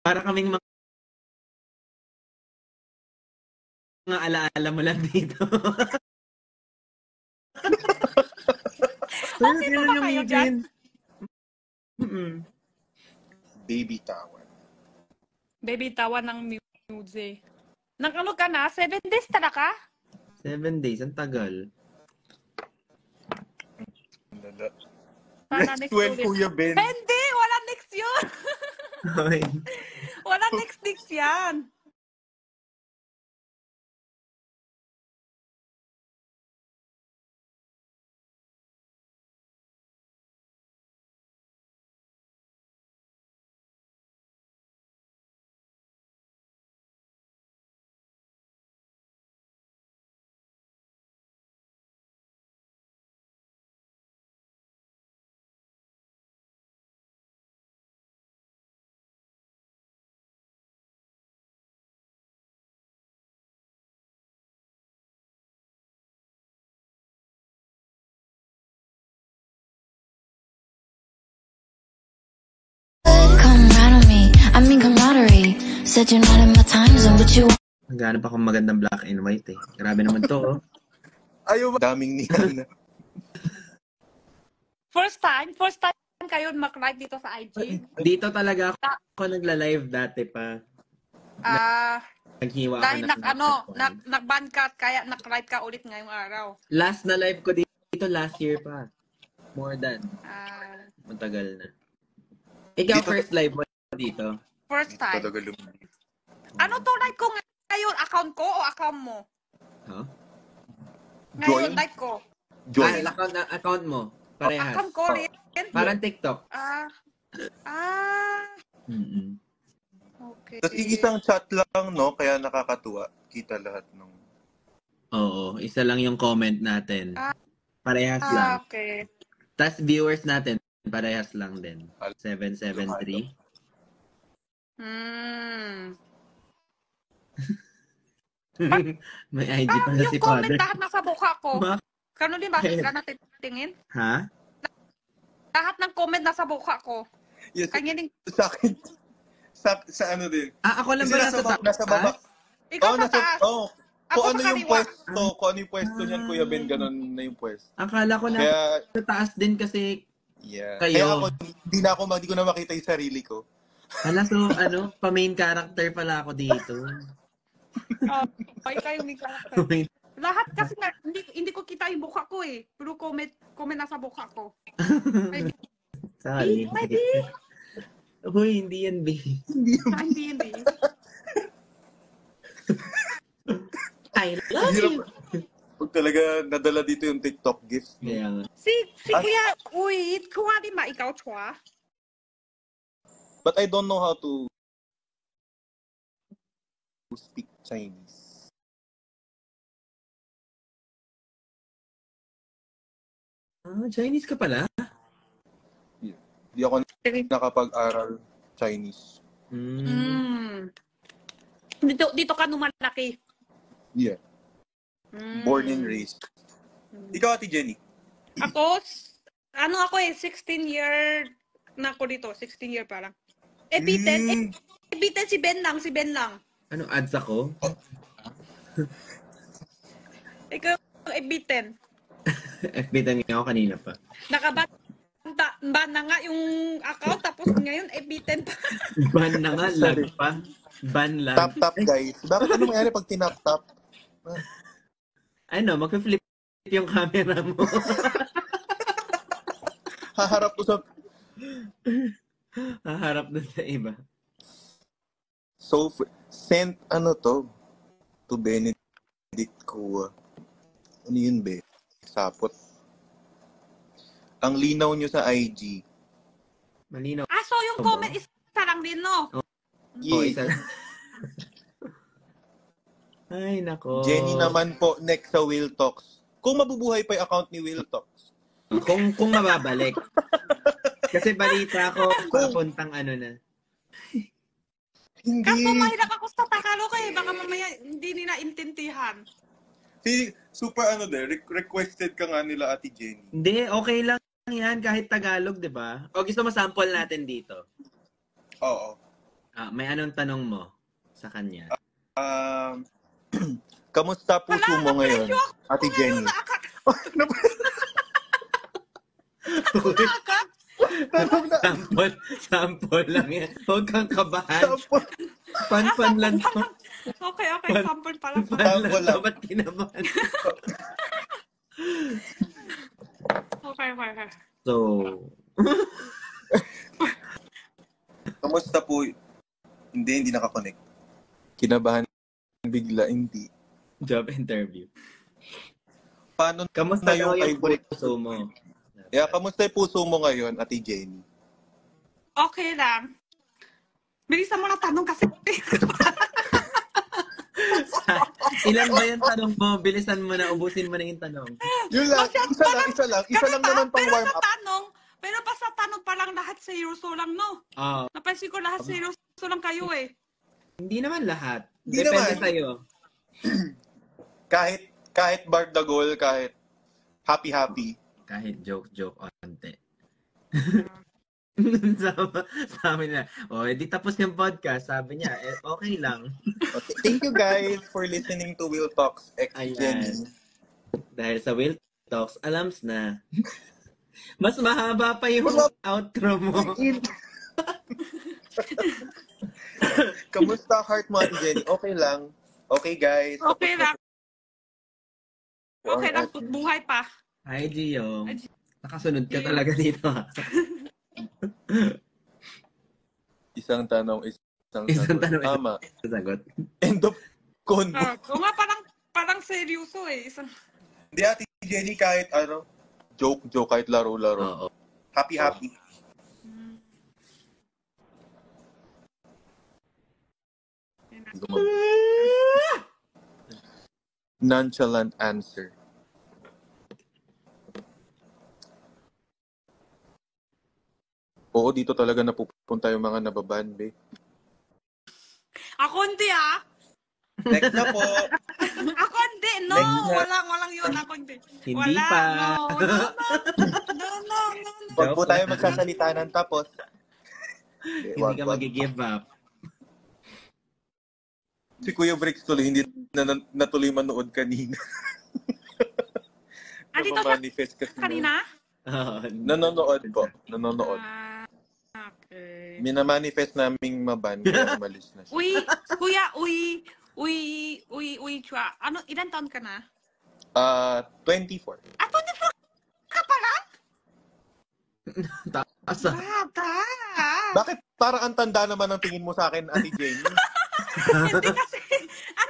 Para kaming mga alaala mo lang dito. Okay na ba kayo dyan? Baby Tawan. Baby Tawan ng music. Nang ano ka na? 7 days tala ka? 7 days, ang tagal. Sana Next when, Kuya Ben? Hindi! Wala next yun! Okay. Wala next yan. I mean camaraderie. Said you're not in my time zone, but you. Naghanap akong magandang black and white eh. Grabe naman to, oh. Ayaw ba? Daming niyan. First time kayo mag-live dito sa IG? Dito talaga ako nagla-live dati pa. Naghiwa dahil ako nag-ban ka, kaya nag-live ka ulit ngayong araw. Last na live ko dito last year pa. More than. Matagal na. Ikaw, dito, first live mo dito? First time. Ano to live ko ngayon? Account ko o account mo? Huh? Ngayon live ko. Join. Account mo. Parehas. Account ko rin. Parang TikTok. Okay. Tapos isang chat lang, no? Kaya nakakatuwa. Kita lahat ng... Oo. Isa lang yung comment natin. Parehas lang. Okay. Tapos viewers natin, parehas lang din. 773. May IG pala si Father. Yung comment lahat nasa mukha ko. Kano din ba? Ka natitingin? Ha? Lahat ng comment nasa mukha ko. Yes. Kanya din. Sa akin. Sa ano din. Ako lang ba nasa baba? Ikaw sa taas. Kung ano yung pwesto niyan, Kuya Ben, ganun na yung pwesto. Akala ko na sa taas din kasi yeah. Kayo. Kaya ako, hindi ko na makita yung sarili ko. Hala, so pa-main character pala ako dito. Ay, kayo may character. Lahat kasi hindi ko kita yung mukha ko eh. Pero comment nasa mukha ko. Sorry. Uy, hindi yan, B. Hindi yan, B. I love you. Pag talaga nadala dito yung TikTok gifts. Yeah. Si Kuya, kuha din ba ikaw, Chua? But I don't know how to speak Chinese. Chinese ka pala? Yeah. Di ako nakapag-aral Chinese. Dito ka numalaki? Yeah. Born and raised. Ikaw, Ate Jenny? Ako 16 year na ako dito. 16 year parang. B10 si Ben lang. Ano, ads ako? Ikaw, B10. FB10 nga ako kanina pa. Ban na nga yung account, tapos ngayon B10 pa. Ban na nga, lag pa. Ban lang. Tap, guys. Bakit ano mangyari pag tinap-tap? Mag-flip yung camera mo. Haharap ko sa... Haharap na sa iba. So, sent to Benedict ko. Ano yun, be? Sapot. Ang linaw nyo sa IG. Malinaw. So yung comment isa lang din, no? Isa lang. Ay, nako. Jenny naman po, next sa Will Talks. Kung mabubuhay pa yung account ni Will Talks. Kung mababalik. Kasi balita ko, papuntang na. Hindi. Kaso mahirap ako sa Tagalog eh. Baka mamaya hindi nila intindihan. Super requested ka nga nila, Ate Jenny. Hindi, okay lang yan kahit Tagalog, di ba? O gusto mo sample natin dito? Oo. May anong tanong mo sa kanya? Kamusta puso mo ngayon, Ate Jenny? Sample lang yan. Huwag kang kabahan. Pan lang to. Okay, sample pala. Pan lang to. Ba't kinabahan? Okay. So, Kamusta po? Hindi nakakonect. Kinabahan bigla, hindi. job interview. Paano Kamusta na yung yung puso mo? kamusta yung puso mo ngayon, Ate Jenny? Okay lang. Bilisan mo na tanong kasi. Ilan ba yung tanong mo? Bilisan mo na, ubusin mo na yung tanong. Yun lang, isa lang. Isa lang naman pang warm up. Pero pa sa tanong pa lang lahat seryoso lang, no? Napansin ko lahat seryoso lang kayo eh. Hindi naman lahat. Hindi Depende naman. sa'yo. kahit bar the goal, kahit happy. Kahit joke onte. Sabi niya, di tapos yung podcast. Sabi niya, okay lang. Okay. Thank you guys for listening to Will Talks X Jenny. Dahil sa Will Talks, alams na. Mas mahaba pa yung outro mo. Kamusta heart mo, Ate Jenny? Okay lang. Okay, guys. Okay lang. Okay lang. Buhay pa. Hi, Gio. Nakasunod ka talaga dito. Isang tanong. Tama. Sagot. End of convo. Oo nga, parang seryoso eh. Hindi, Ate Jenny, kahit joke, kahit laro-laro. Oo. Happy. Nonchalant answer. Oo, dito talaga napupunta yung mga nababan, be. Ako hindi Next na po. Ako hindi. No, walang yun. Ako hindi. Hindi pa. No. Huwag po tayo magsasalita ng tapos. Hindi ka mag-give up. Si Kuya Bricks tuloy, hindi natuloy manood kanina. Andito manifest kasi kanina? Nanonood po. Okay. Minamanifest naming maban, kaya umalis na siya. Kuya, Chua. Ilan taon ka na? 24. 24 ka pala? Taas Bata. Bakit parang ang tanda naman ang tingin mo sa akin, Ate Jenny? Hindi kasi,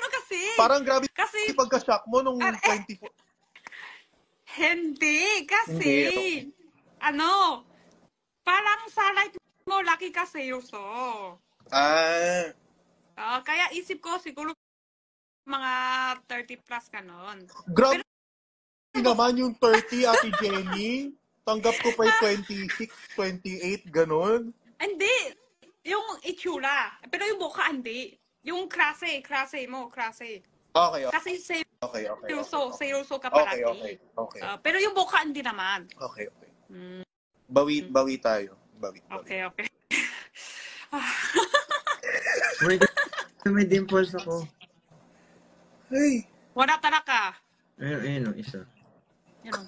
kasi? Parang grabe kasi, pagka-shock mo nung 24. Hindi, kasi, parang sa life mo, laki ka seryoso. Kaya isip ko, siguro, mga 30 plus ka nun. Grabe naman yung 30, Ate Jenny. Tanggap ko pa yung 26, 28, ganun. Hindi. Yung itsura. Pero yung mukha, hindi. Yung klase mo. Okay. Kasi Okay. seryoso ka palagi. Okay. Pero yung mukha, hindi naman. Okay. Bawi tayo. Bawi. Okay. May dimples ako. Hey. Wala talaga. Ayun, isa. Yan.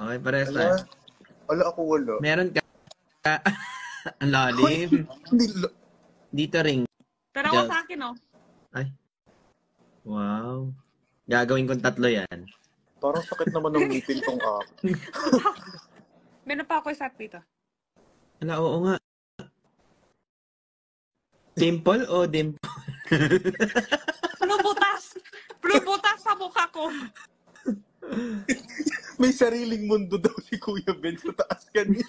Okay, parehas tayo. Ako wala. Meron ka. Ang lalim. Dito ring. Pero ako sa akin, Ay. Wow. Gagawin kong 3 yan. Parang sakit naman ng ngipin tong Meron pa ako isa dito. Oo nga. Dimple o dimple? Plubutas sa mukha ko. May sariling mundo daw si Kuya Ben sa taas kanina.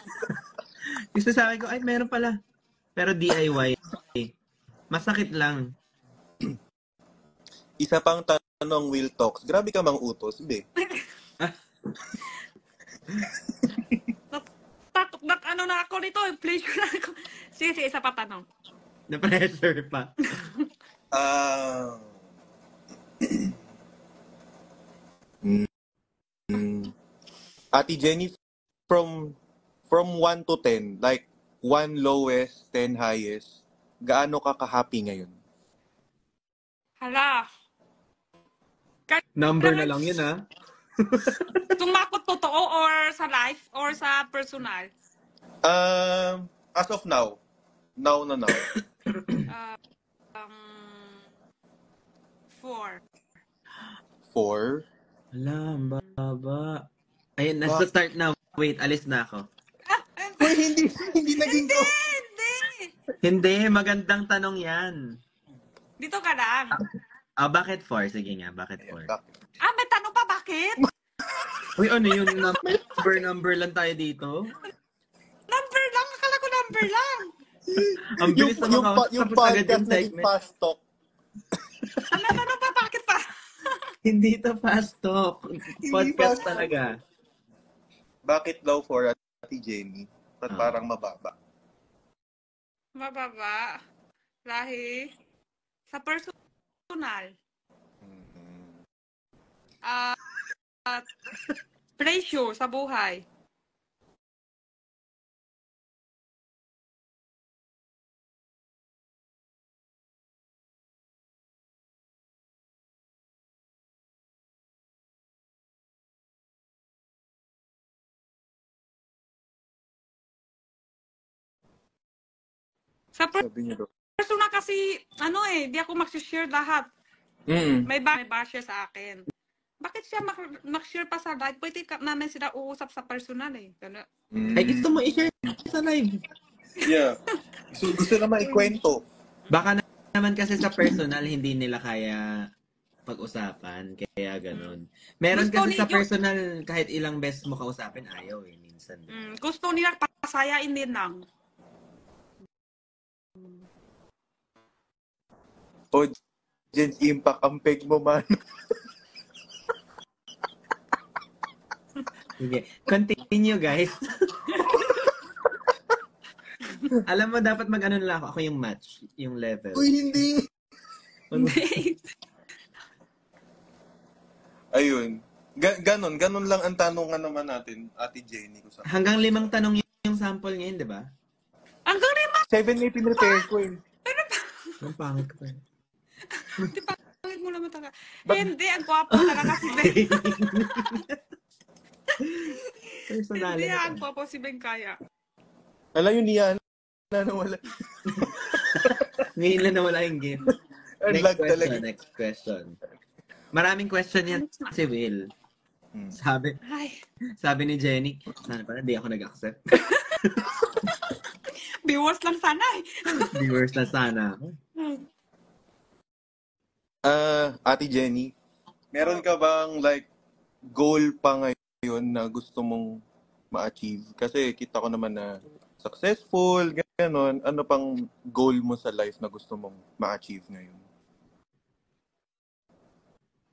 Gusto sa akin ko, ay meron pala. Pero DIY. Masakit lang. Isa pang tanong, Will Talks. Grabe ka mang utos, be. Na ako nito, pleasure na ako. Sige, isa pa tanong. Na-pressure pa. Ate Jenny, from 1 to 10, like 1 lowest, 10 highest, gaano ka ka-happy ngayon? Hala. Number na lang yun, ha? Tumakot totoo or sa life or sa personal? As of now. Now na now. Um, 4. 4. Wala, ang baba. Ayun, nasa start na. Wait, alis na ako. Uy, hindi naging ko. Hindi! Hindi, magandang tanong yan. Dito ka lang. Bakit 4? Sige nga, bakit 4? May tanong pa, bakit? Uy, ano yun? Number lang tayo dito? Number lang, akala ko number lang. Ang bilis na yung tapos agad podcast yung naging segment. fast talk. May tanong pa, bakit pa? Hindi to fast talk. Podcast fast talk. talaga. Bakit daw for Ate Jenny? Ba't parang mababa? Mababa. Dahil sa personal. Presyo sa buhay. Sa Sabi niyo daw. personal kasi, di ako mag-share lahat. May basher sa akin. Bakit siya mag-share pa sa live? Pwede namin sila uusap sa personal eh. Gano. Ay, gusto mo i-share sa live. Yeah. Gusto na maikwento. Baka naman kasi sa personal, hindi nila kaya pag-usapan. Kaya ganun. Meron Gusto kasi sa ninyo- personal, kahit ilang beses mo kausapin, ayaw eh, minsan. Gusto nila pasayain din lang. O, Jen's Impact, ang peg mo man. Sige. Continue, guys. Alam mo, dapat mag-ano lang ako. Ako yung match. Yung level. Uy, hindi. Ayun. Ganon lang ang tanungan naman natin, Ate Jenny. Hanggang 5 tanong yung sample ngayon, di ba? Hanggang 7 na pinrepair ko eh. Ang pangit ko eh. Di pa, mo naman talaga. Hindi, ang gwapo talaga si Ben. Personal. Hindi, ang gwapo si Ben kaya. Alam yun niya na nawala. Ngayon lang nawala yung game. Next question. Maraming question yan si Will. Sabi ni Jenny, sana pala di ako nag-accept. Viewers lang sana eh. Viewers na sana ako. Ate Jenny, meron ka bang goal pa ngayon na gusto mong ma-achieve? Kasi kita ko naman na successful, gano'n. Ano pang goal mo sa life na gusto mong ma-achieve ngayon?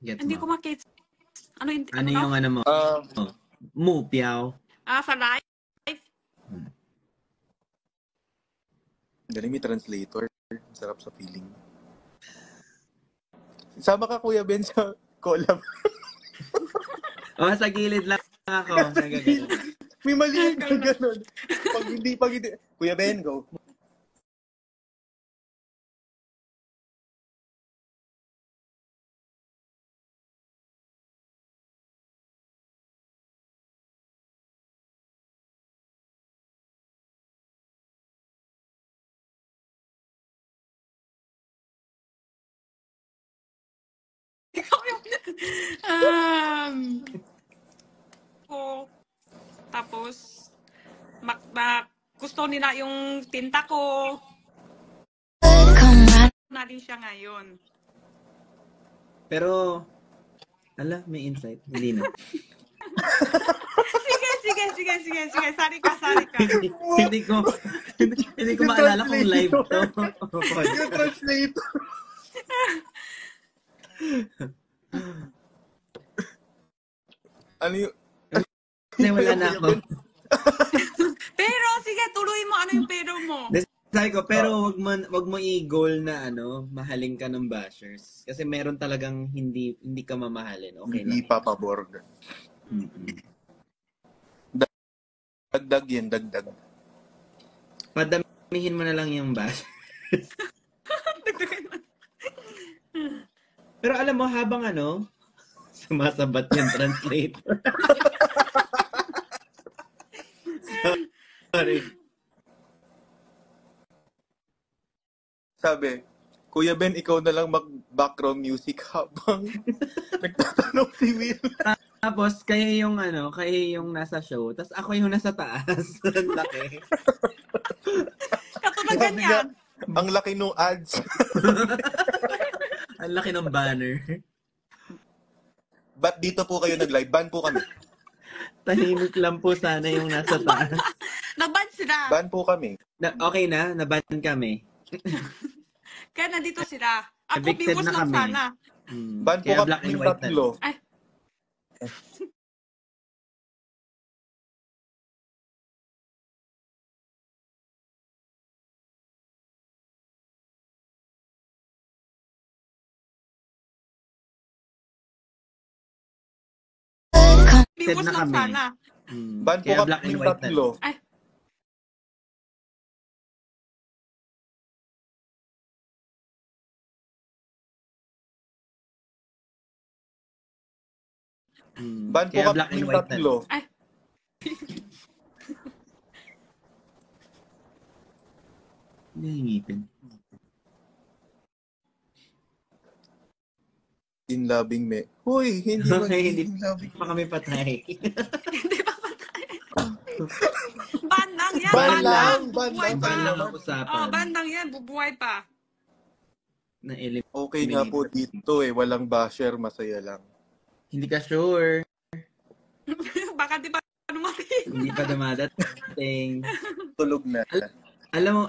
Hindi ko makita. Ano yung ano mo? Mupiaw. Sa live? Galing may translator. Sarap sa feeling. Sama ka, Kuya Ben, sa collab. Sa gilid lang ako. May maliit na gano'n. Pag hindi. Kuya Ben, go. Tapos, gusto nila yung tinta ko. Na din siya ngayon. Pero, may insight. Hindi na. Sige. Sari ka. hindi ko maalala kung live to. Yung translator. Ano yung... Wala na ako. Pero, sige, tuloy mo. Ano yung pero mo? Sabi ko, pero wag mo i-goal na mahalin ka ng bashers. Kasi meron talagang hindi ka mamahalin. Okay lang. Hindi papabor. Dagdag yan, dagdag. Padamihin mo na lang yung bash. Pero alam mo, habang sumasabat yung translator. Sorry. Sabi, Kuya Ben, ikaw na lang mag-background music habang nagtatanong si Will. Tapos, kayo yung nasa show. Tapos ako yung nasa taas. Ang laki. Katulad ganyan. Ang laki nung ads. Ang laki ng banner. Ba't dito po kayo nag-live? Ban po kami. Tahimik lang po sana yung nasa taas. Naban sila. Ban po kami. Okay na? Naban kami. Kaya nandito sila. Ako, Evicted views na lang kami. sana. Ban po Kaya kami black and yung white tatlo. Ay. Views na lang kami. sana. Ban po Kaya kami black and yung white tatlo. Ay. Ban po Kaya kami black and yung white tatlo. Ay. Hindi ngipin. In loving me. Huy, hindi Okay, magiging loving. Pa kami patay. Hindi pa patay. Bandang yan. Ban lang, Bubuhay ban pa. Ban lang ang usapan. Oh, bandang yan. Bubuhay pa. Okay nga po dito walang basher, masaya lang. Hindi ka sure. Baka di pa dumating. Hindi pa dumadating. Tulog na. Alam mo,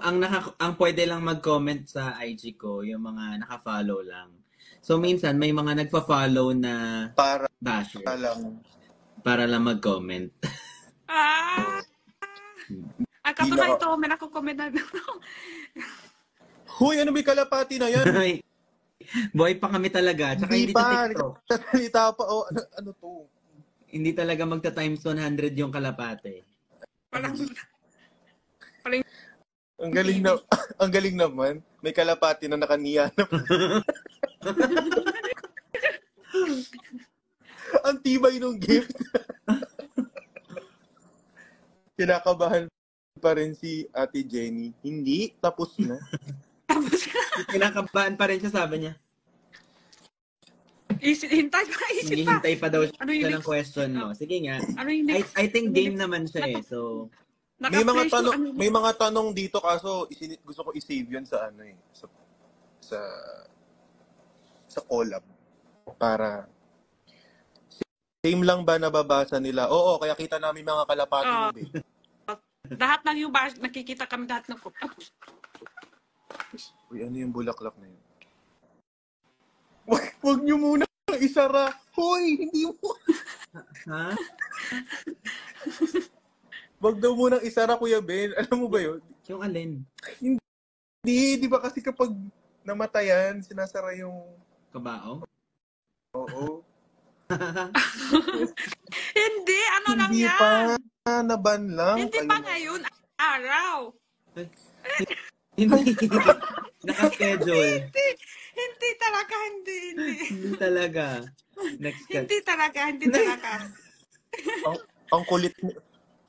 ang pwede lang mag-comment sa IG ko, yung mga naka-follow lang. So, minsan, may mga nagpa-follow na Para basher. lang. Para lang mag-comment. Katulad ito, may nakukomment na. Huy, ano may kalapati na yan? Boy pa kami talaga. Tsaka hindi pa. TikTok. Salita pa. Oh, ano to? Hindi talaga magta-times 100 yung kalapate. Walang... Ang galing naman. May kalapati na nakaniya. Ang tibay nung gift. Kinakabahan pa rin si Ate Jenny. Hindi, tapos na. Kinakabahan pa rin siya, sabi niya. Hintay pa. Hintay pa daw siya ng question mo. Sige nga. I think game naman siya eh. So, may mga tanong dito kaso gusto ko i-save 'yun sa sa collab para same lang ba nababasa nila? Oo, kaya kita namin mga kalapati mo, babe. Lahat ng yung nakikita kami lahat ng Uy, ano yung bulaklak na yun? Wag niyo muna isara. Hoy, hindi mo. ha? Wag daw munang isara, Kuya Ben. Alam mo ba yun? Yung alin? Di ba kasi kapag namatayan, sinasara yung... Kabao? Oo. Hindi, lang Hindi yan. pa, naban lang. Hindi pa ngayon, araw. Hindi. Naka-schedule. Hindi talaga, hindi. Hindi talaga. Next cut. Hindi talaga.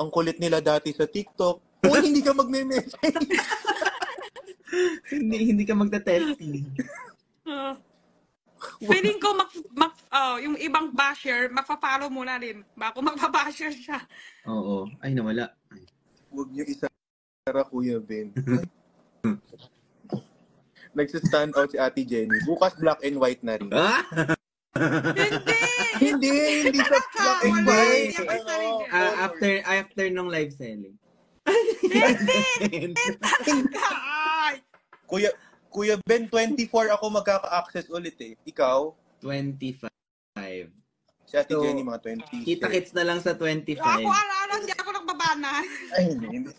Ang kulit nila dati sa TikTok. Uy, hindi ka magme-message. hindi ka magta-testing. Feeling ko yung ibang basher, magpa-follow muna rin. Bako magpa-basher siya. Oo. Ay, nawala. Huwag niyo isara, Kuya Ben. Nagsistand out si Ate Jenny. Bukas black and white na rin. Hindi sa black and white. After nung live selling. Hindi talaga. Kuya Ben, 24 ako magkaka-access ulit eh. Ikaw? 25. Si Ate Jenny, mga 20. Kita-kits na lang sa 25. Ako, hindi ako nagbabanan. Ay, hindi.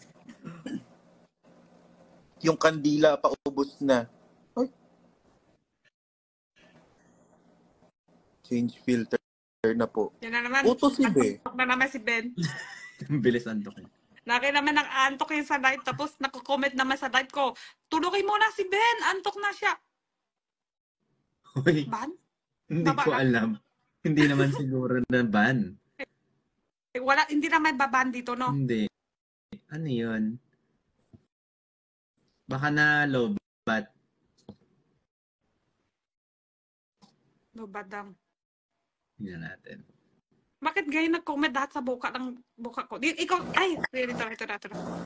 Yung kandila, paubos na. Ay. Change filter na po. Yan na naman. Uto si Ben. Na naman si Ben. Bilis antok eh. Laki naman ng antok yun sa live, tapos nakukomment naman sa live ko, tulogin mo na si Ben, antok na siya. Uy, Ban? hindi Baba ko na. alam. Hindi naman siguro na ban. Wala, hindi naman baban dito, no? Hindi. Ano yun? Baka na lobat. Badang. Tingnan natin. Bakit ganyan nag-comment lahat sa buka ko? Ikaw, ay, ito.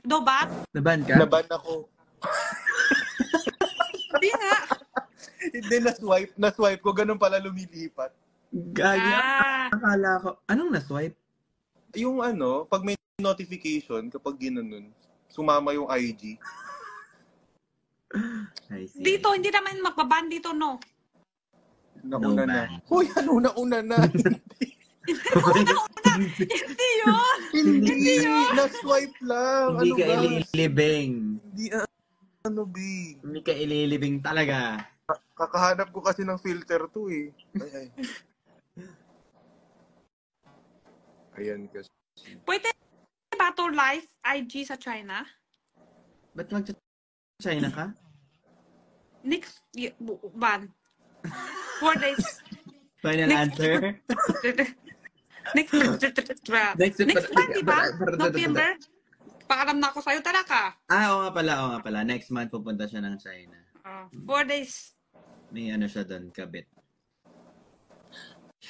Dobat? Naban ka? Naban ako. Hindi nga. Hindi, na-swipe ko. Ganun pala lumilipat. Gaya. Akala ko. Anong na-swipe? Yung pag may notification, kapag ginanon, sumama yung IG. I see. Dito, hindi naman magbaban dito, no? Nauna No na. ban. Hoy, nauna na. Hindi yun! Hindi, na-swipe lang. Hindi Ano ka ba? ililibing. Hindi, B. Hindi ka ililibing talaga. Kakahanap ko kasi ng filter to eh. Ay. Ayan kasi. Pwede ba to live IG sa China? Ba't mag-China ka? Next, ban. 4 days. Final answer? Next month, di ba? November. Paalam na ako sa'yo, talaga. Oo nga pala. Next month pupunta siya ng China. 4 days. May ano siya doon, kabit.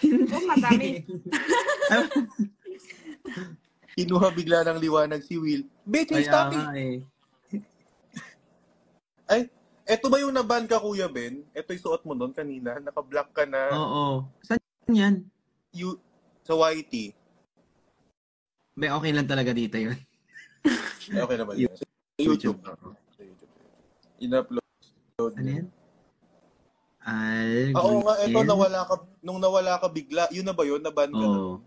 Oh, madami. Kinuha bigla ng liwanag si Will. Bitch, stop it! Ay, eto ba yung naban ka, Kuya Ben? Eto yung suot mo doon kanina. Naka-block ka na. Oo. Saan yan? Sa YT. May okay lang talaga dito yun. Okay naman yun. Sa YouTube. Sa YouTube. In-upload. Ano yan? Oo nga, eto nung nawala ka bigla. Yun na ba yun? Naban ka na.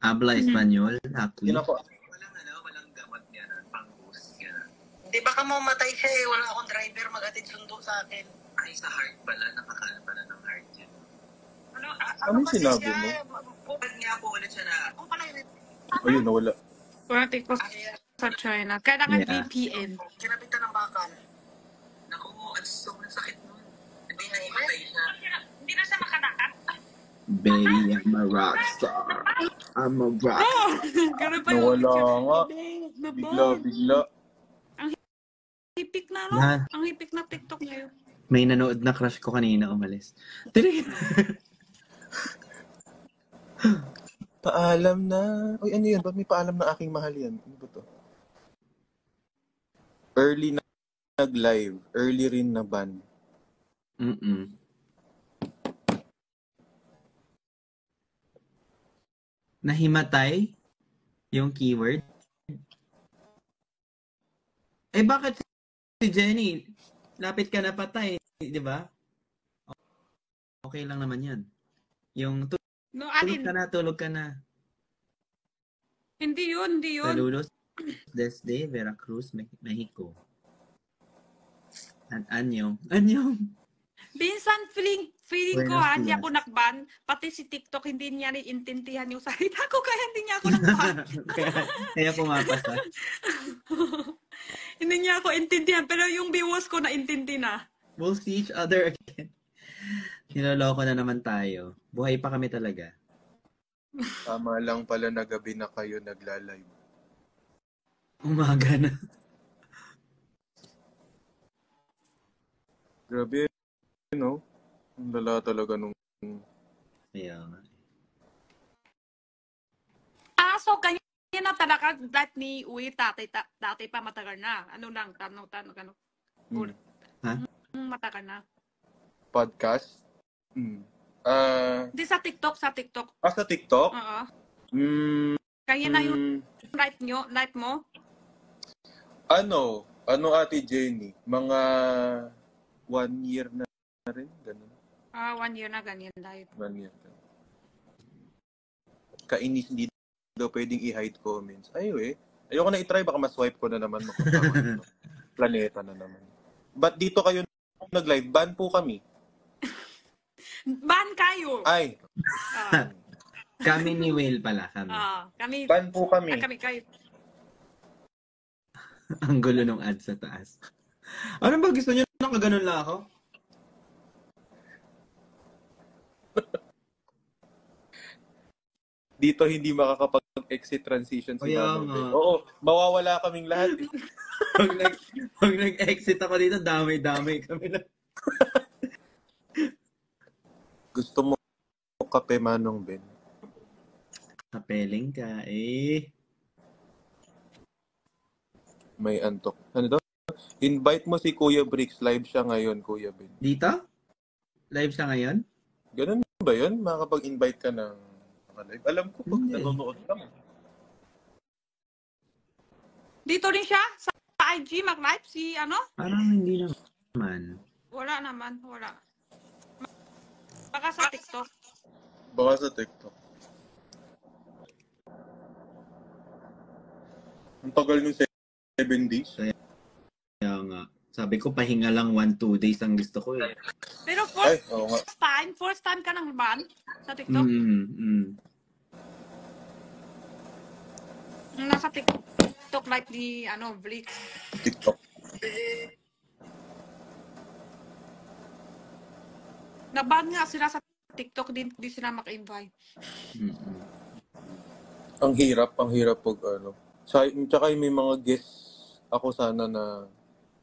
Habla Espanyol, Haki. Walang gamot niya na, pang-boost yan. Hindi, baka mamatay siya eh. Wala akong driver mag-atid sundo sa akin. Ay, sa heart pala. Nakakaano pala ng heart yan. Anong sinabi mo? Bakit nga po ulit siya na... Ayun, nawala. Pwede ko sa China. Kailangan VPN. Kinabitan ng bakal. Naku, ang sobrang sakit nun. Hindi na imatay siya. Hindi na siya makanakat. Baby, I'm a rock star. I'm a rock. Ganun pa yung Nawala nga. Bigla. Ang hipik na, no? Ha? Ang hipik na TikTok ngayon. May nanood na crush ko kanina, umalis. Paalam na. Uy, ano yan? Ba't may paalam na aking mahal yan? Ano ba to? Early na nag-live. Early rin na ban. Nahimatay yung keyword. Bakit si Jenny? Lapit ka na patay, di ba? Okay lang naman yan. Yung tulog ka na. Hindi yun. Saludos desde Veracruz, Mexico. At Anyong. Minsan feeling ko hindi ako nakban. Pati si TikTok hindi niya naiintindihan yung salita ko kaya hindi niya ako nakban. kaya pumapasa. Hindi niya ako intindihan pero yung viewers ko naintindi na. We'll see each other again. Niloloko na naman tayo. Buhay pa kami talaga. Tama lang pala na gabi na kayo nagla-live. Umaga na. Grabe, no? Ang lala talaga nung... Kaya nga. So kanya na talaga that ni Uy, dati pa matagal na. Ano lang, tanong. Ha? Matagal na. Podcast? Hindi sa TikTok. Sa TikTok? Oo. Kaya na yung live mo? Ano Ate Jenny? Mga 1 year na rin? Ganun. 1 year na ganyan live. 1 year na. Kainis, hindi daw pwedeng i-hide comments. Ayoko na i-try, baka ma-swipe ko na naman. Planeta na naman. Ba't dito kayo nag-live? Ban po kami. Ban kayo! Ay! Kami ni Will pala. Kami. Kami. Ban po kami. Kami kayo. Ang gulo ng ad sa taas. Ano ba gusto niyo? Nakaganon lang ako? Dito hindi makakapag-exit transition si Kaya Manong nga. Ben. Oo, mawawala kaming lahat. Pag nag-exit ako dito, damay-damay kami lang. Gusto mo kape, Manong Ben? Kapeling ka, eh. May antok. Ano daw? Invite mo si Kuya Bricks. Live siya ngayon, Kuya Ben. Dito? Live siya ngayon? Ganun ba yun? Makakapag-invite ka ng live? Alam ko pag Hindi. nanonood lang. Dito rin siya sa IG mag-live si ano? Parang hindi naman. Wala naman, wala. Baka sa TikTok. Baka sa TikTok. Ang tagal nung 7 days. Kaya nga. Sabi ko, pahinga lang 1-2 days ang gusto ko eh. Pero Ay, oo nga. first time ka nang ban sa TikTok? Nasa TikTok live ni ano, Blix. TikTok. Naban nga sila sa TikTok, di sila maka-invite. Ang hirap pag ano. Tsaka may mga guests ako sana na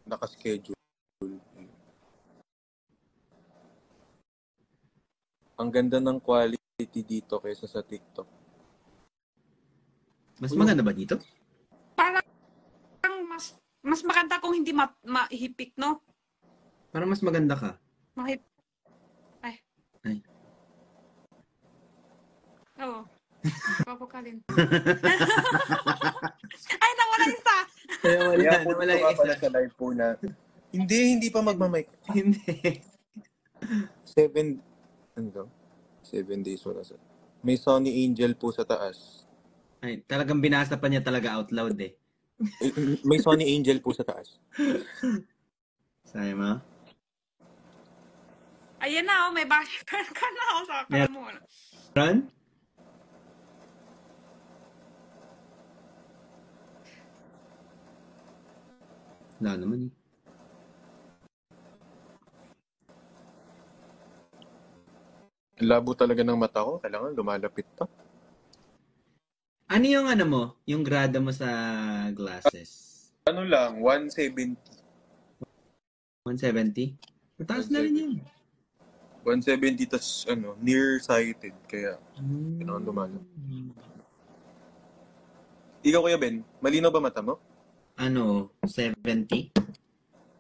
nakaschedule. Ang ganda ng quality dito kaysa sa TikTok. Mas maganda ba dito? Parang mas maganda kung hindi mahipik, no? Parang mas maganda ka. Mahip. Ay. Oo. Papakalin. Ay, nawala isa! Nawala yung pala isa. sa live po na. Hindi pa magmamic. Hindi. 7 days wala sa. May Sonny Angel po sa taas. Ay, talagang binasa pa niya talaga out loud eh. May Sonny Angel po sa taas. Sabi mo? Ayan na, may basher ka na ako sa akala mo. Ron? Wala naman eh. Labo talaga ng mata ko. Kailangan lumalapit pa. Ano yung ano mo? Yung grada mo sa glasses? Ano lang, 170. 170? Mataas na rin yun. 170 tas nearsighted. Kaya, kailangan lumalapit. Ikaw, Kuya Ben, malinaw ba mata mo? Ano? 70?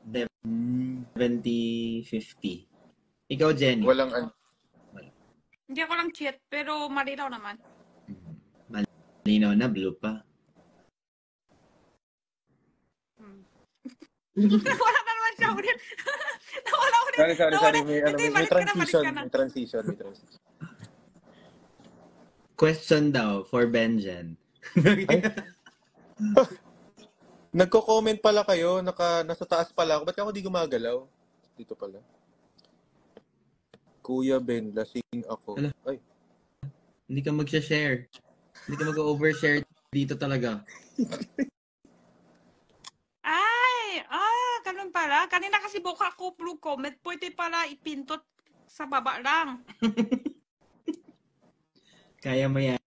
70, 50. Ikaw, Jenny? Walang Hindi ako lang cheat, pero malinaw naman. Malinaw na, blue pa. Wala na naman siya ulit. Nawala ulit. Sorry. Hindi, May balik ka na. transition. Question daw for Benjen. Nagko-comment pala kayo, nasa taas pala ako. Ba't ako di gumagalaw? Dito pala. Kuya Ben, lasing ako. Ala. Ay, Hindi ka mag-share. Hindi ka mag-overshare dito talaga. Ay, ganun pala. Kanina kasi buka ko blue comment. Pwede pala ipintot sa baba lang. Kaya mo yan.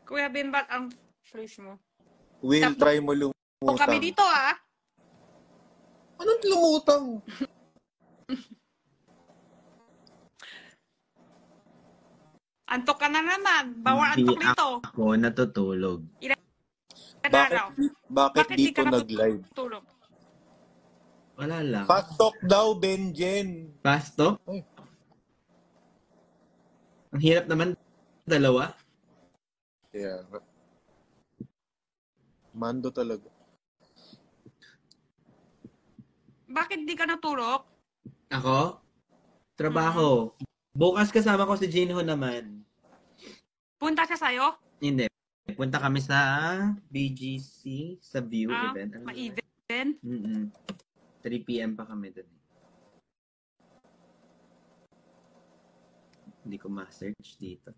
Kuya Ben, ba't ang flash mo? Will, try mo lumutang. O kami dito, Anong lumutang? Antok ka na naman. Bawal Hindi antok dito. ako natutulog. Bakit di dito ka nag-live? natutulog? Wala lang. Fast talk daw, Benjen. Fast talk? Ay. Ang hirap naman. Dalawa. Yeah. Mando talaga. Bakit di ka natulog? Ako? Trabaho. Bukas kasama ko si Jinho naman. Punta siya sa'yo? Hindi. Punta kami sa BGC, sa View event. Ma-event? 3 p.m. pa kami doon. Hindi ko ma-search dito.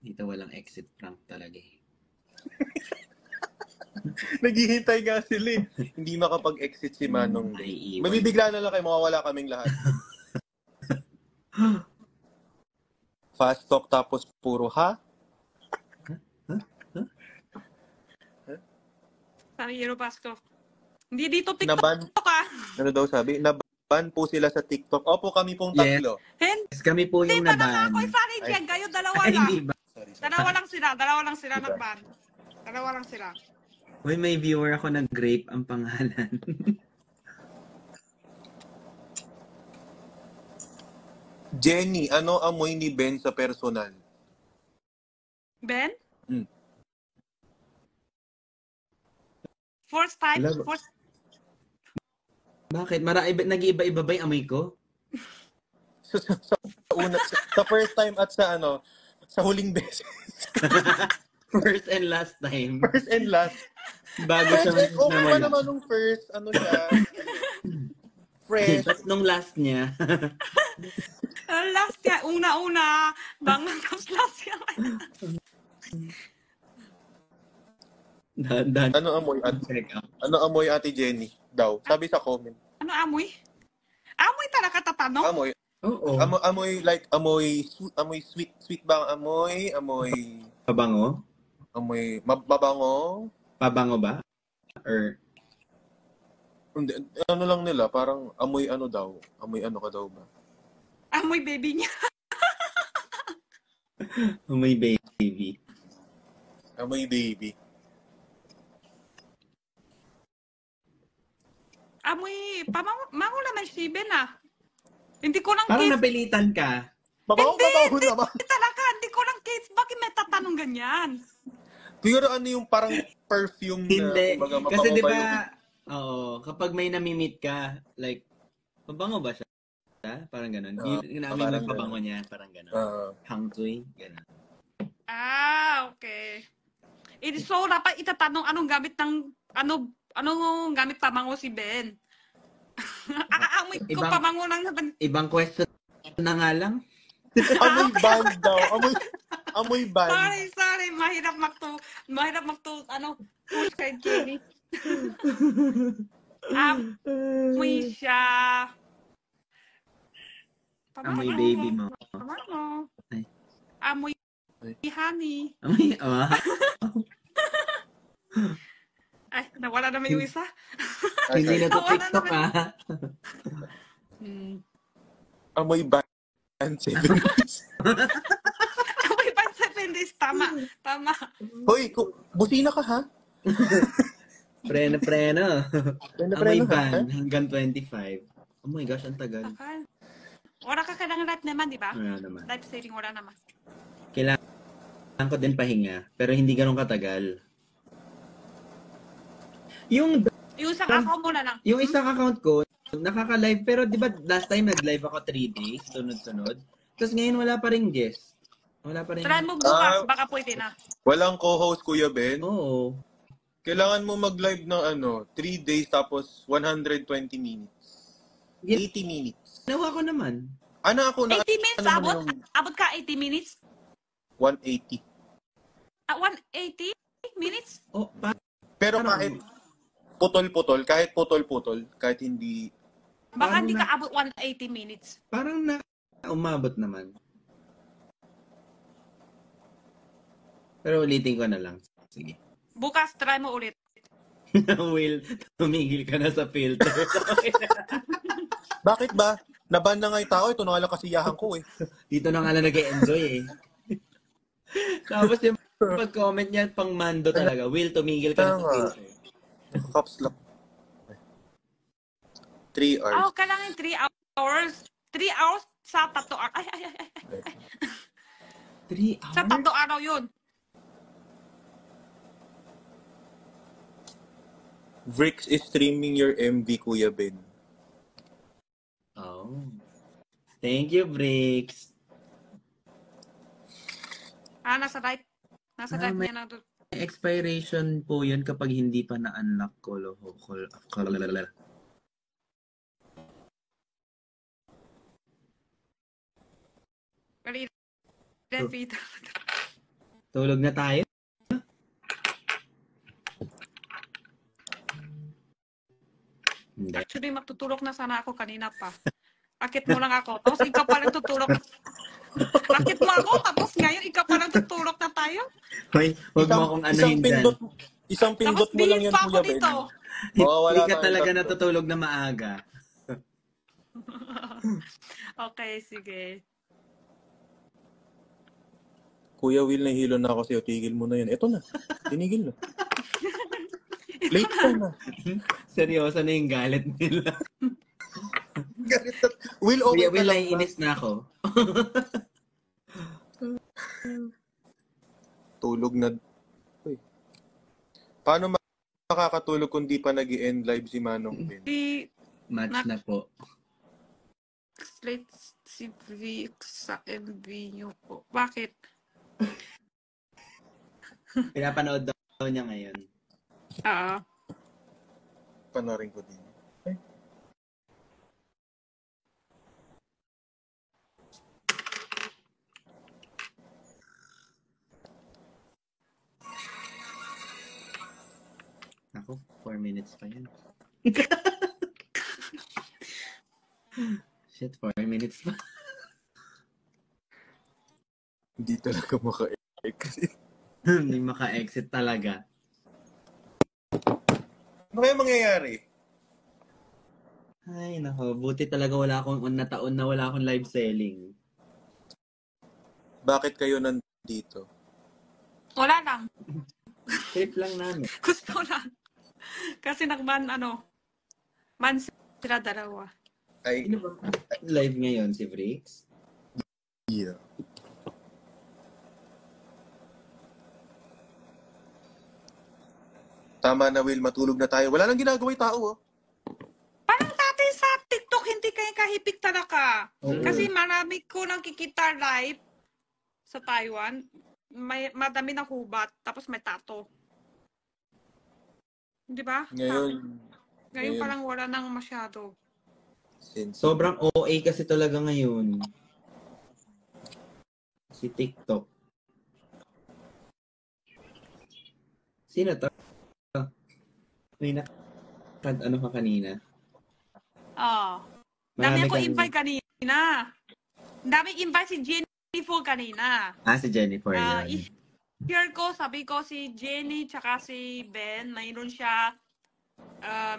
Dito walang exit prank talaga eh. Naghihintay nga sila eh. Hindi makapag-exit si Manong. Naiiwan. Mabibigla na lang kayo, mawawala kaming lahat. Fast talk tapos puro ha? Sabi Hero Pasco. Hindi dito TikTok Naban, ah. ano daw sabi? Naban po sila sa TikTok. Opo, kami pong tatlo. Hindi Yes, kami po yung pa na naban. ako isari dyan. Kayo dalawa Ay, lang. hindi ba? Sorry. Dalawa lang sila nagban. Dalawa lang sila. Uy, may viewer ako ng Grape ang pangalan. Jenny, ano amoy ni Ben sa personal? Ben? Hmm. First time? Wala ba? First... Bakit? Nag-iiba-iba ba yung amoy ko? Sa first time at sa sa huling beses. First and last time. First and last. Bago siya Okay pa nawala. naman nung first, siya? Fresh. Tapos nung last niya. Last niya. Una-una. Tapos last niya. Dan. Ano amoy Ate Jenny daw? Sabi sa comment. Ano amoy? Amoy talaga tatanong? Amoy. Oo. Amoy sweet ba ang amoy Pabango? mabango? Pabango ba? Or Hindi, ano lang nila, parang amoy daw. Amoy ka daw ba? Amoy baby niya. amoy baby? Amoy baby. Amoy, mango naman si Ben ah. Hindi ko lang Parang kids. napilitan ka. Mabango naman. Hindi talaga, hindi ko lang kids. Bakit may tatanong ganyan? Pero ano yung parang perfume na, Hindi. kumbaga, Kasi mabango di ba ba, yung... kapag may namimit ka, like, mabango ba siya? Parang ganun. Inamin mo yung pabango niya, parang ganun. Hangtui, ganun. Okay. So, dapat itatanong anong gamit ng, anong gamit pamango si Ben? Amoy ko pamango ng... Ibang question na nga lang. Amoy band daw. Amoy band. Sorry. Mahirap push kay Jenny. Amoy siya. Amoy baby mo. Pamango. Ay. Amoy honey. Amoy, Ay, nawala naman yung isa. Hindi na to TikTok Amoy band. 7 days. Amoy pa 7 days. Tama. Hoy, busina ka ha? Preno. Amoy Preno, ban hanggang 25. Oh my gosh, ang tagal. Akal. Wala ka kailangan live naman, di ba? Wala naman. Live saving, wala naman. Kailangan ko din pahinga, pero hindi ganun katagal. Yung Yung isang account mo na lang. Yung isang account ko, nakaka-live, pero di ba last time nag-live ako 3 days, sunod-sunod. Tapos ngayon wala pa rin guest. Wala pa rin. Try mo bukas, baka pwede na. Walang co-host, Kuya Ben? Oo. Kailangan mo mag-live ng 3 days tapos 120 minutes. 80 minutes. Ginawa ko naman. Ano ako na... 80 minutes, abot ka 80 minutes? 180. 180 minutes? Oh, Pero kahit putol-putol, kahit hindi... Baka hindi ka abot 180 minutes. Parang umabot naman. Pero ulitin ko na lang. Sige. Bukas, try mo ulit. Will, tumigil ka na sa filter. Bakit ba? Naban na nga yung tao, ito na nga lang kasiyahan ko eh. Dito na nga lang nag-enjoy eh. Tapos yung pag-comment niya, pang mando talaga. Will, tumigil ka na sa filter. Caps lock. 3 hours. Kailangan 3 hours. 3 hours sa 3 araw. Ay. 3 hours? Sa 3 araw yun. Vrix is streaming your MV, Kuya Ben. Oh. Thank you, Bricks. Nasa right. Nasa right niya na doon. Expiration po yun kapag hindi pa na-unlock Tulog na tayo? Hindi. Actually, matutulog na sana ako kanina pa. Akit mo lang ako. Tapos ikaw pa lang tutulog. Akit mo ako. Tapos ngayon, ikaw pa lang tutulog na tayo. Hoy, huwag mo akong anuhin dyan. Isang pindot Tapos mo lang yan, pa ako Kuya Ben. dito. Hindi ka talaga natutulog na maaga. Okay, sige. Kuya Will, nahihilo na ako sa'yo. Tigil mo na yan. Eto na. Tinigil na. Late ka na. Seryoso na yung galit nila. Galit na. Will, Kuya okay Will, ka lang ba? naiinis na ako. Tulog na. Uy. Paano makakatulog kung di pa nag-i-end live si Manong Ben? Match na po. Let's si Vic sa MV nyo po. Bakit? Pinapanood daw niya ngayon. Oo. Panorin ko din. Ay. Ako, 4 minutes pa yan. Shit, 4 minutes pa. Hindi talaga maka-exit. Hindi maka-exit talaga. Ano kaya mangyayari? Ay, nako. Buti talaga wala akong taon na wala akong live selling. Bakit kayo nandito? Wala lang. Trip lang namin. Gusto lang. Kasi man sila dalawa. Ay, Sino ba live ngayon? Si Briggs? yeah. Tama na, Will. Matulog na tayo. Wala nang ginagawa yung tao, oh. Parang dati sa TikTok, hindi kayo kahipik talaga. Kasi marami ko nang kikita live sa Taiwan. Madami na hubat, tapos may tato. Di ba? Ngayon parang wala nang masyado. Sobrang OA kasi talaga ngayon. Si TikTok. Sino to? May ano ka kanina? Dami ako invite kanina. Dami invite si Jennifer kanina. Si Jennifer yun. I-share ko, sabi ko si Jenny tsaka si Ben, mayroon siya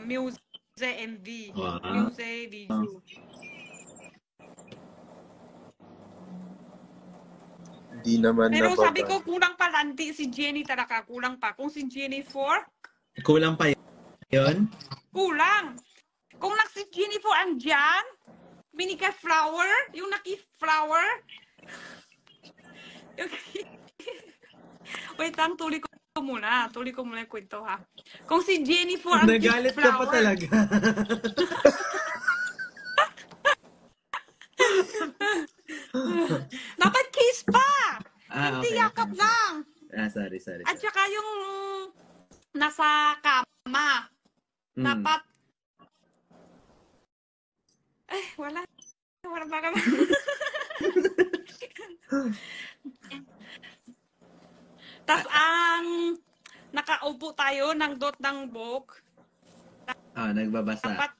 music MV. Wow. Music video. Hindi naman Pero nababa. sabi ko, kulang pa lanti si Jenny talaga. Kulang pa. Kung si Jennifer, Kulang pa yun? kulang. Kung si Jennifer andyan, binigay flower, yung naki-flower. Wait lang, tuloy ko muna yung kwento, ha. Kung si Jennifer ang Nagalit ka pa talaga. Dapat kiss pa! Hindi Okay. yakap lang. Sorry. At saka yung nasa kama, dapat wala pa kami. Tas ang nakaupo tayo ng dot ng book. Nagbabasa. Dapat,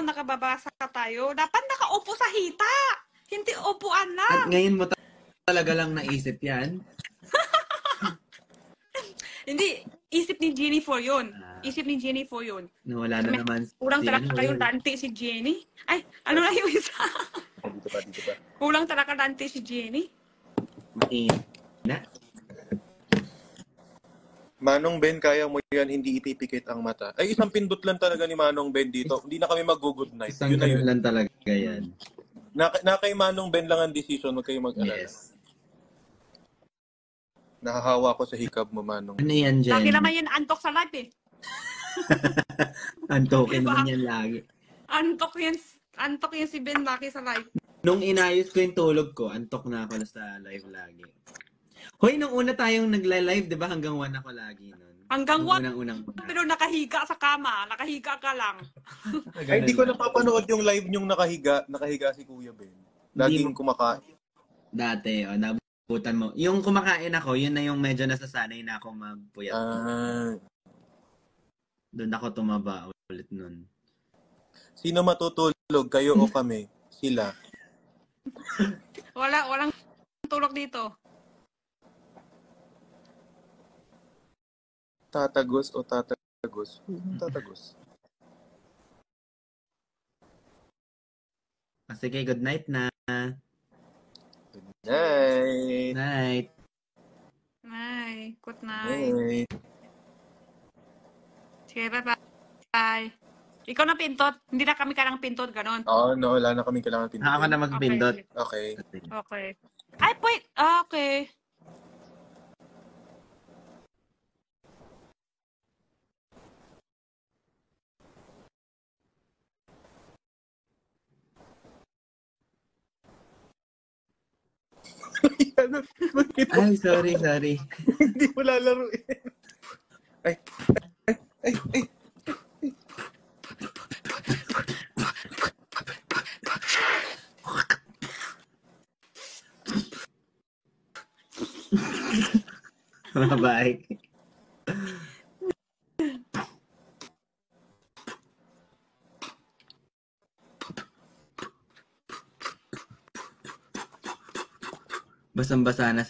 nakababasa tayo. Dapat nakaupo sa hita. Hindi upuan lang. At ngayon mo talaga lang naisip yan? Hindi. Isip ni Jenny for yun. Isip ni Jenny for yun. Nawala na naman. Kulang talaga kayong dante si Jenny. Ay, ano na yung isa? Dito pa. Kulang talaga dante si Jenny. Mahina. Manong Ben, kaya mo yan, hindi ipipikit ang mata. Ay, isang pindot lang talaga ni Manong Ben dito. Hindi na kami mag-good night. Isang Yun na yun. lang talaga yan. Na kay Manong Ben lang ang decision, huwag kayo mag-alala. Yes. Nahahawa ko sa hikab mo, Manong. Ano yan, Jen? Lagi naman yan antok sa live eh. Antokin Diba? naman yan lagi. Antok yan si Ben laki sa live. Nung inayos ko yung tulog ko, antok na ako sa live lagi. Hoy, nung una tayong nagla-live, di ba hanggang 1 ako lagi nun? Hanggang 1? Unang Pero nakahiga sa kama. Nakahiga ka lang. Ay, hindi ko napapanood yung live niyong nakahiga si Kuya Ben. Laging kumakain. Dati, Butan mo. Yung kumakain ako, yun na yung medyo nasasanay na ako magpuyat. Doon ako tumaba ulit nun. Sino matutulog? Kayo o kami? Sila. Walang tulog dito. Tatagos o tatagos? Tatagos. Sige, good night na. Night. Night. Ay, good night. Night. Sige, bye-bye. Ikaw na pintot. Hindi na kami kailangang pintot, ganon. Oo, no. Wala na kami kailangan pindutin. Ako na magpindot. Okay. Okay. Ay, wait. Okay. Ay, sorry. Hindi mo lalaruin. Ay. Bye. Basang-basa na